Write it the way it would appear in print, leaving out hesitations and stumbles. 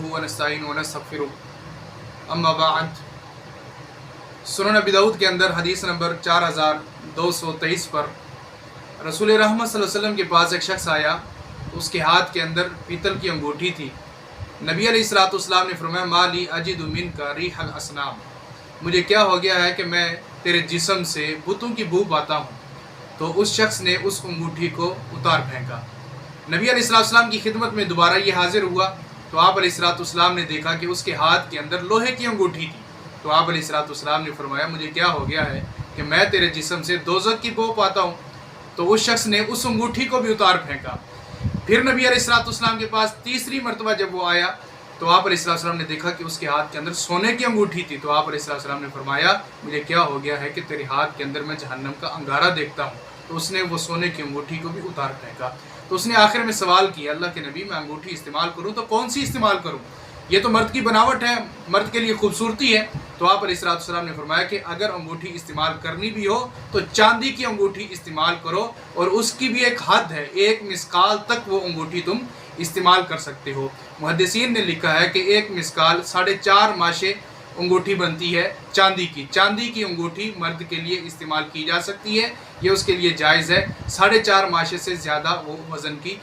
ونستعین ونستغفرہ اما بعد۔ سنن ابی داؤد کے اندر حدیث نمبر 4223 پر رسول رحمت صلی اللہ علیہ وسلم کے پاس ایک شخص آیا، اس کے ہاتھ کے اندر پیتل کی انگوٹھی تھی۔ نبی علیہ الصلوۃ والسلام نے فرمایا ما لی اجد منک ریح الاصنام، مجھے کیا ہو گیا ہے کہ میں تیرے جسم سے بتوں کی بو پاتا ہوں۔ تو اس شخص نے اس انگوٹھی کو اتار پھینکا۔ نبی علیہ الصلوۃ والسلام کی خدمت میں دوبارہ یہ حاضر ہوا تو آپ علیہ الصلوۃ والسلام نے دیکھا کہ اس کے ہاتھ کے اندر لوہے کی انگوٹھی تھی۔ تو آپ علیہ الصلوۃ والسلام نے فرمایا مجھے کیا ہو گیا ہے کہ میں تیرے جسم سے دوزخ کی بو پاتا ہوں۔ تو اس شخص نے اس انگوٹھی کو بھی اتار پھینکا۔ پھر نبی علیہ الصلوۃ والسلام کے پاس تیسری مرتبہ جب وہ آیا تو آپ علیہ الصلوۃ والسلام نے دیکھا کہ اس کے ہاتھ کے اندر سونے کی انگوٹھی تھی۔ تو آپ علیہ الصلوۃ والسلام نے فرمایا مجھے کیا ہو گیا ہے کہ تیرے ہاتھ کے اندر میں جہنم کا انگارہ دیکھتا ہوں۔ تو اس نے وہ سونے کی انگوٹھی کو بھی اتار پھینکا۔ تو اس نے آخر میں سوال کیا اللہ کے نبی میں انگوٹھی استعمال کروں تو کون سی استعمال کروں؟ یہ تو مرد کی بناوٹ ہے، مرد کے لیے خوبصورتی ہے۔ تو آپ علیہ الصلوۃ والسلام نے فرمایا کہ اگر انگوٹھی استعمال کرنی بھی ہو تو چاندی کی انگوٹھی استعمال کرو، اور اس کی بھی ایک حد ہے، 1 مسکال تک وہ انگوٹھی تم استعمال کر سکتے ہو۔ محدثین نے لکھا ہے کہ 1 مسکال 4.5 ماشے انگوٹھی بنتی ہے چاندی کی۔ چاندی کی انگوٹھی مرد کے لیے استعمال کی جا سکتی ہے، یہ اس کے لیے جائز ہے۔ 4.5 ماشے سے زیادہ وہ وزن کی